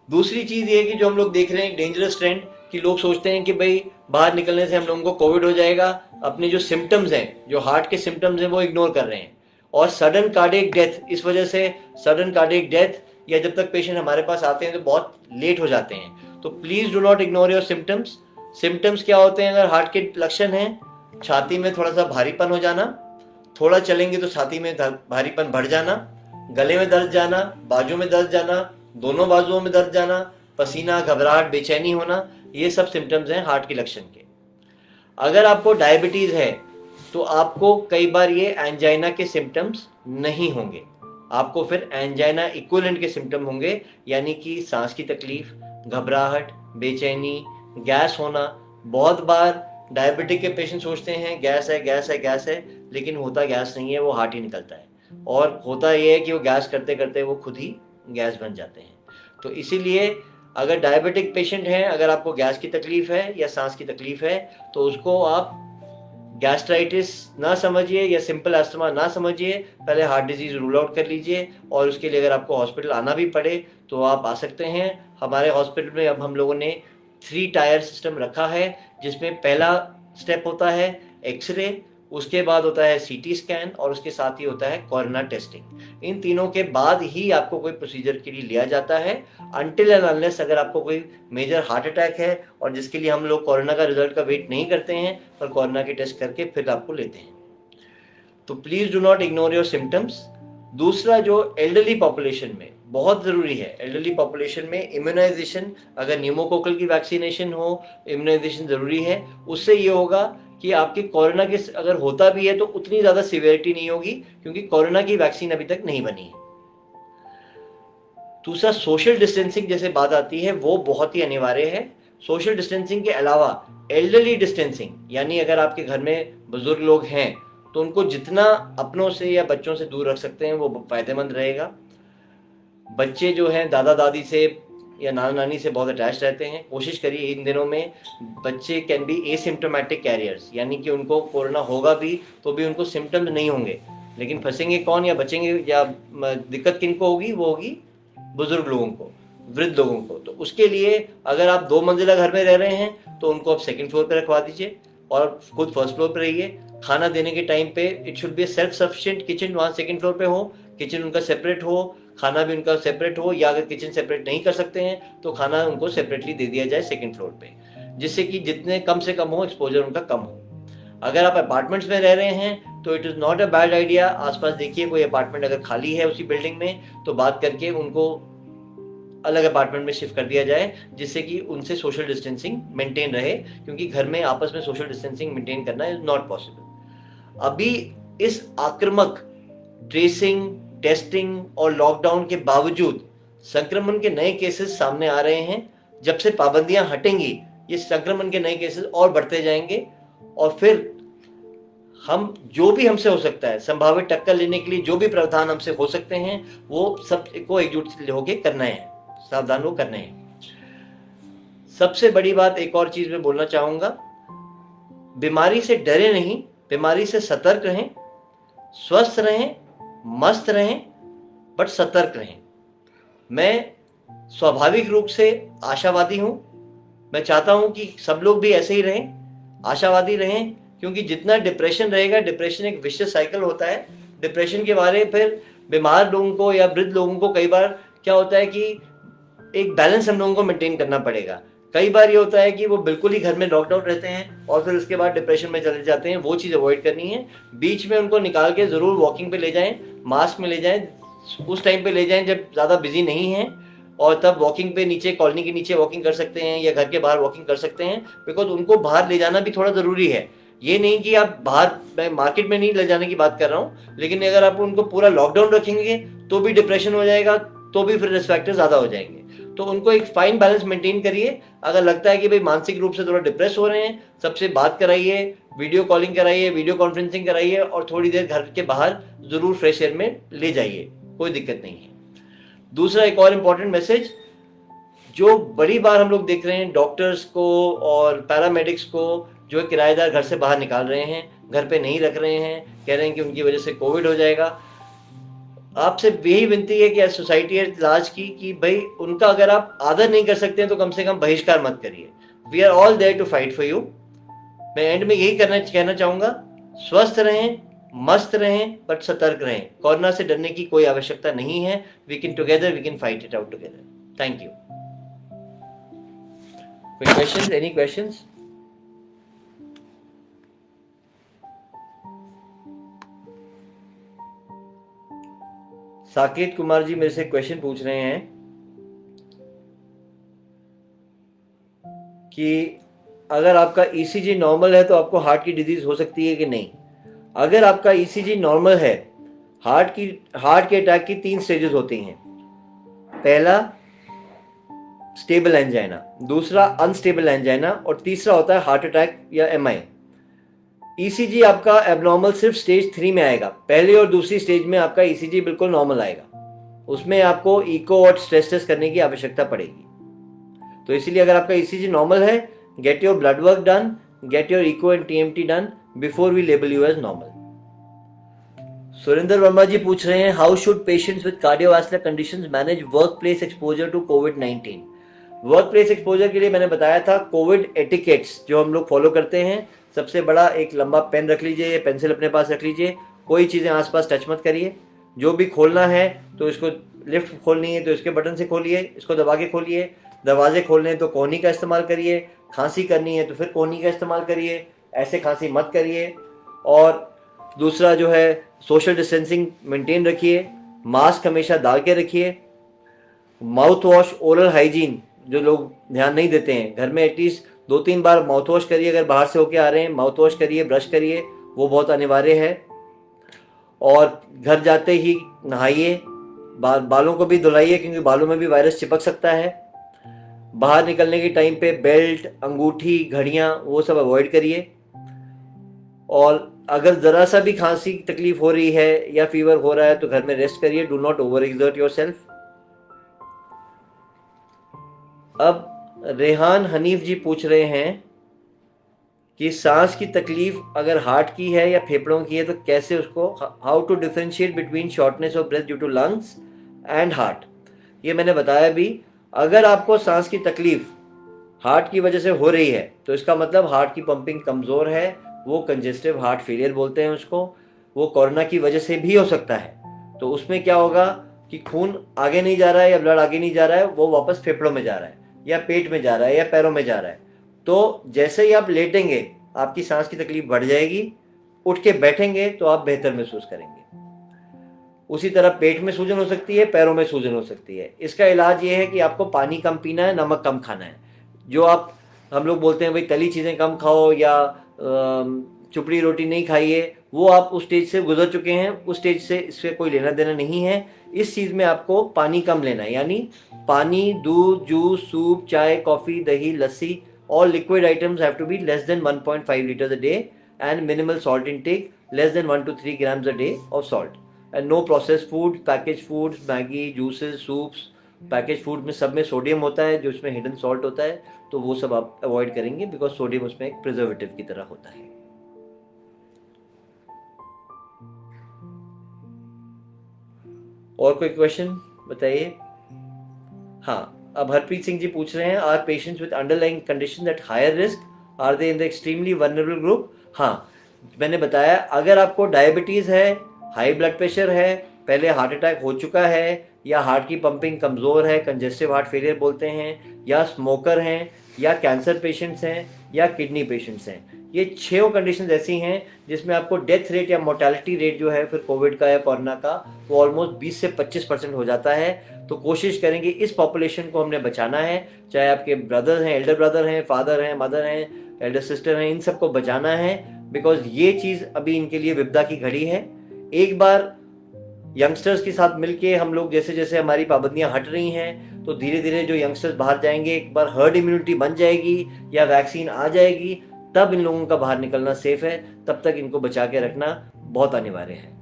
दूसरी चीज़ ये है कि जो हम लोग देख रहे हैं डेंजरस ट्रेंड, कि लोग सोचते हैं कि भाई बाहर निकलने से हम लोगों को कोविड हो जाएगा, अपने जो सिम्टम्स हैं, जो हार्ट के सिम्टम्स हैं वो इग्नोर कर रहे हैं, और सडन कार्डियक डेथ, इस वजह से सडन कार्डियक डेथ या जब तक पेशेंट हमारे पास आते हैं तो बहुत लेट हो जाते हैं। तो please do not ignore your symptoms. Symptoms क्या होते हैं? अगर हार्ट के लक्षण हैं, छाती में थोड़ा सा भारीपन हो जाना, थोड़ा चलेंगे तो छाती में भारीपन बढ़ जाना, गले में दर्द जाना, बाजू में दर्द जाना, दोनों बाजुओं में दर्द जाना, पसीना, घबराहट, बेचैनी होना, ये सब सिम्टम्स हैं हार्ट के लक्षण के। अगर आपको डायबिटीज है तो आपको कई बार ये एंजाइना के सिम्टम्स नहीं होंगे, आपको फिर एंजाइना इक्विवेलेंट के सिम्टम होंगे, यानी कि सांस की तकलीफ, घबराहट, बेचैनी, गैस होना। बहुत बार डायबिटिक के पेशेंट सोचते हैं गैस है, गैस है, गैस है, लेकिन होता गैस नहीं है, वो हार्ट ही निकलता है। और होता ये है कि वो गैस करते करते वो खुद ही गैस बन जाते हैं। तो इसीलिए अगर डायबिटिक पेशेंट हैं, अगर आपको गैस की तकलीफ है या सांस की तकलीफ है, तो उसको आप गैस्ट्राइटिस ना समझिए या सिंपल अस्थमा ना समझिए, पहले हार्ट डिजीज रूल आउट कर लीजिए। और उसके लिए अगर आपको हॉस्पिटल आना भी पड़े तो आप आ सकते हैं। हमारे हॉस्पिटल में अब हम लोगों ने 3 टायर सिस्टम रखा है, जिसमें पहला स्टेप होता है एक्सरे, उसके बाद होता है सीटी स्कैन, और उसके साथ ही होता है कोरोना टेस्टिंग। इन तीनों के बाद ही आपको कोई प्रोसीजर के लिए लिया जाता है। अनटिल एंड अनलेस अगर आपको कोई मेजर हार्ट अटैक है, और जिसके लिए हम लोग कोरोना का रिजल्ट का वेट नहीं करते हैं, पर कोरोना के टेस्ट करके फिर आपको लेते हैं। तो please do not ignore your symptoms. दूसरा, जो एल्डरली पॉपुलेशन में बहुत ज़रूरी है, एल्डरली पॉपुलेशन में इम्यूनाइजेशन, अगर न्यूमोकोकल की वैक्सीनेशन हो, इम्यूनाइजेशन ज़रूरी है। उससे ये होगा कि आपके कोरोना के अगर होता भी है तो उतनी ज़्यादा सिवियरिटी नहीं होगी, क्योंकि कोरोना की वैक्सीन अभी तक नहीं बनी है। दूसरा, सोशल डिस्टेंसिंग जैसे बात आती है वो बहुत ही अनिवार्य है। सोशल डिस्टेंसिंग के अलावा एल्डरली डिस्टेंसिंग, यानी अगर आपके घर में बुजुर्ग लोग हैं तो उनको जितना अपनों से या बच्चों से दूर रख सकते हैं वो फायदेमंद रहेगा। बच्चे जो हैं दादा दादी से या नाना नानी से बहुत अटैच रहते हैं, कोशिश करिए इन दिनों में। बच्चे कैन बी एसिम्प्टोमेटिक कैरियर्स, यानी कि उनको कोरोना होगा भी तो भी उनको सिम्टम्स नहीं होंगे, लेकिन फंसेंगे कौन या बचेंगे या दिक्कत किन को होगी? वो होगी बुजुर्ग लोगों को, वृद्ध लोगों को। तो उसके लिए अगर आप 2 मंजिला घर में रह रहे हैं तो उनको आप सेकंड फ्लोर पे रखवा दीजिए और खुद फर्स्ट फ्लोर पे रहिए। खाना देने के टाइम पे it should be self sufficient kitchen, वहाँ सेकंड फ्लोर पे हो, किचन उनका सेपरेट हो, खाना भी उनका सेपरेट हो, या अगर किचन सेपरेट नहीं कर सकते हैं तो खाना उनको सेपरेटली दे दिया जाए सेकंड फ्लोर पे, जिससे कि जितने कम से कम हो एक्सपोजर उनका कम हो। अगर आप अपार्टमेंट्स में रह रहे हैं तो it is not a bad idea, आसपास देखिए कोई अपार्टमेंट अगर खाली है उसी बिल्डिंग में तो बात करके उनको अलग अपार्टमेंट में शिफ्ट कर दिया जाए, जिससे कि उनसे सोशल डिस्टेंसिंग मेंटेन रहे, क्योंकि घर में आपस में सोशल डिस्टेंसिंग मेंटेन करना इज नॉट पॉसिबल। अभी इस आक्रामक ट्रेसिंग, टेस्टिंग और लॉकडाउन के बावजूद संक्रमण के नए केसेस सामने आ रहे हैं। जब से पाबंदियां हटेंगी ये संक्रमण के नए केसेस और बढ़ते जाएंगे, और फिर हम जो भी हमसे हो सकता है संभावित टक्कर लेने के लिए जो भी प्रावधान हमसे हो सकते हैं वो सब को एकजुट होकर करना है, सावधान हो करने हैं। सबसे बड़ी बात एक और चीज मैं बोलना चाहूंगा, बीमारी से डरे नहीं, बीमारी से सतर्क रहें, स्वस्थ रहें, मस्त रहें, बट सतर्क रहें। मैं स्वाभाविक रूप से आशावादी हूं, मैं चाहता हूं कि सब लोग भी ऐसे ही रहें, आशावादी रहें, क्योंकि जितना डिप्रेशन रहेगा, डिप्रेशन एक विशियस साइकिल होता है। डिप्रेशन के बारे फिर बीमार लोगों को या वृद्ध लोगों को कई बार क्या होता है कि एक बैलेंस हम लोगों को मेंटेन करना पड़ेगा। कई बार ये होता है कि वो बिल्कुल ही घर में लॉकडाउन रहते हैं और फिर उसके बाद डिप्रेशन में चले जाते हैं, वो चीज़ अवॉइड करनी है। बीच में उनको निकाल के ज़रूर वॉकिंग पे ले जाएं, मास्क में ले जाएं, उस टाइम पे ले जाएं जब ज़्यादा बिजी नहीं है, और तब वॉकिंग पे नीचे कॉलोनी के नीचे वॉकिंग कर सकते हैं या घर के बाहर वॉकिंग कर सकते हैं, बिकॉज उनको बाहर ले जाना भी थोड़ा ज़रूरी है। ये नहीं कि आप बाहर, मैं मार्केट में नहीं ले जाने की बात कर रहा हूँ, लेकिन अगर आप उनको पूरा लॉकडाउन रखेंगे तो भी डिप्रेशन हो जाएगा, तो भी फिर रिस्क फैक्टर ज़्यादा हो जाएंगे। तो उनको एक फाइन बैलेंस मेंटेन करिए। अगर लगता है कि भाई मानसिक रूप से थोड़ा डिप्रेस हो रहे हैं, सबसे बात कराइए, वीडियो कॉलिंग कराइए, वीडियो कॉन्फ्रेंसिंग कराइए, और थोड़ी देर घर के बाहर ज़रूर फ्रेश एयर में ले जाइए, कोई दिक्कत नहीं है। दूसरा एक और इम्पॉर्टेंट मैसेज, जो बड़ी बार हम लोग देख रहे हैं डॉक्टर्स को और पैरामेडिक्स को जो किराएदार घर से बाहर निकाल रहे हैं, घर पे नहीं रख रहे हैं, कह रहे हैं कि उनकी वजह से कोविड हो जाएगा। आपसे यही विनती है कि एज सोसाइटी एट लार्ज की कि भाई उनका अगर आप आदर नहीं कर सकते हैं तो कम से कम बहिष्कार मत करिए। We are all there to fight for you. मैं एंड में यही कहना चाहूंगा, स्वस्थ रहें, मस्त रहें, बट सतर्क रहें। कोरोना से डरने की कोई आवश्यकता नहीं है। We can fight it out together. Thank you. कोई questions? Any questions? Saket Kumar ji मेरे से क्वेश्चन पूछ रहे हैं कि अगर आपका ईसीजी नॉर्मल है तो आपको हार्ट की डिजीज हो सकती है कि नहीं। अगर आपका ईसीजी नॉर्मल है, हार्ट के अटैक की 3 स्टेजेस होती हैं। पहला स्टेबल एंजाइना, दूसरा अनस्टेबल एंजाइना और तीसरा होता है हार्ट अटैक या एमआई। ईसीजी आपका एबनॉर्मल सिर्फ स्टेज 3 में आएगा। पहले और दूसरी स्टेज में आपका ईसीजी बिल्कुल नॉर्मल आएगा। उसमें आपको इको और स्ट्रेस टेस्ट करने की आवश्यकता पड़ेगी। तो इसीलिए अगर आपका ईसीजी नॉर्मल है, get your blood work done, get your echo and TMT done before we label you as normal. Surendra Verma ji पूछ रहे हैं, how should patients with cardiovascular conditions manage workplace exposure to कोविड-19। वर्क प्लेस एक्सपोजर के लिए मैंने बताया था Covid etiquettes जो हम लोग फॉलो करते हैं। सबसे बड़ा एक लंबा पेन रख लीजिए या पेंसिल अपने पास रख लीजिए। कोई चीज़ें आसपास टच मत करिए। जो भी खोलना है तो इसको, लिफ्ट खोलनी है तो इसके बटन से खोलिए, इसको दबा के खोलिए। दरवाजे खोलने हैं तो कोहनी का इस्तेमाल करिए। खांसी करनी है तो फिर कोहनी का इस्तेमाल करिए। ऐसे खांसी मत करिए। और दूसरा जो है, सोशल डिस्टेंसिंग मेंटेन रखिए। मास्क हमेशा डाल के रखिए। माउथ वॉश, ओरल हाइजीन जो लोग ध्यान नहीं देते हैं, घर में एटलीस्ट 2-3 बार माउथ वॉश करिए। अगर बाहर से होके आ रहे हैं माउथ वॉश करिए, ब्रश करिए, वो बहुत अनिवार्य है। और घर जाते ही नहाइए, बालों को भी धुलाइए क्योंकि बालों में भी वायरस चिपक सकता है। बाहर निकलने के टाइम पे बेल्ट, अंगूठी, घड़ियां वो सब अवॉइड करिए। और अगर ज़रा सा भी खांसी तकलीफ हो रही है या फीवर हो रहा है तो घर में रेस्ट करिए। Do not over exert yourself. अब रेहान हनीफ जी पूछ रहे हैं कि सांस की तकलीफ अगर हार्ट की है या फेफड़ों की है तो कैसे उसको, how to differentiate between shortness of breath due to lungs and heart. ये मैंने बताया भी। अगर आपको सांस की तकलीफ हार्ट की वजह से हो रही है तो इसका मतलब हार्ट की पंपिंग कमज़ोर है। वो कंजेस्टिव हार्ट फेलियर बोलते हैं उसको। वो कोरोना की वजह से भी हो सकता है। तो उसमें क्या होगा कि खून आगे नहीं जा रहा है या ब्लड आगे नहीं जा रहा है, वो वापस फेफड़ों में जा रहा है या पेट में जा रहा है या पैरों में जा रहा है। तो जैसे ही आप लेटेंगे आपकी सांस की तकलीफ बढ़ जाएगी। उठ के बैठेंगे तो आप बेहतर महसूस करेंगे। उसी तरह पेट में सूजन हो सकती है, पैरों में सूजन हो सकती है। इसका इलाज ये है कि आपको पानी कम पीना है, नमक कम खाना है। जो हम लोग बोलते हैं भाई तली चीज़ें कम खाओ या चुपड़ी रोटी नहीं खाइए, वो आप उस स्टेज से गुजर चुके हैं। उस स्टेज से इससे कोई लेना देना नहीं है। इस चीज़ में आपको पानी कम लेना है, यानी पानी, दूध, जूस, सूप, चाय, कॉफ़ी, दही, लस्सी, all liquid items have to be less than 1.5 liters a day and minimal salt intake, less than 1 to 3 grams a day of salt, and no processed foods, packaged foods, Maggi, juices, soups। Package food में सब में sodium होता है जो इसमें hidden salt होता है, तो वो सब आप अवॉइड करेंगे बिकॉज सोडियम उसमें एक प्रिजर्वेटिव की तरह होता है। और कोई क्वेश्चन बताइए। हाँ, अब हरप्रीत सिंह जी पूछ रहे हैं, are patients with underlying condition at higher risk, are they in the extremely vulnerable group. हाँ, मैंने बताया अगर आपको डायबिटीज़ है, हाई ब्लड प्रेशर है, पहले हार्ट अटैक हो चुका है, या हार्ट की पंपिंग कमज़ोर है, कंजेस्टिव हार्ट फेलियर बोलते हैं, या स्मोकर हैं, या कैंसर पेशेंट्स हैं, या किडनी पेशेंट्स हैं, ये 6 कंडीशंस ऐसी हैं जिसमें आपको डेथ रेट या मोर्टेलिटी रेट जो है फिर कोविड का या कोरोना का वो ऑलमोस्ट 20 से 25% हो जाता है। तो कोशिश करेंगे इस पॉपुलेशन को हमने बचाना है। चाहे आपके ब्रदर हैं, एल्डर ब्रदर हैं, फादर हैं, मदर हैं, एल्डर सिस्टर हैं, इन सबको बचाना है बिकॉज ये चीज़ अभी इनके लिए विपदा की घड़ी है। एक बार यंगस्टर्स के साथ मिलके हम लोग जैसे जैसे हमारी पाबंदियां हट रही हैं तो धीरे धीरे जो यंगस्टर्स बाहर जाएंगे, एक बार हर्ड इम्यूनिटी बन जाएगी या वैक्सीन आ जाएगी, तब इन लोगों का बाहर निकलना सेफ है। तब तक इनको बचा के रखना बहुत अनिवार्य है।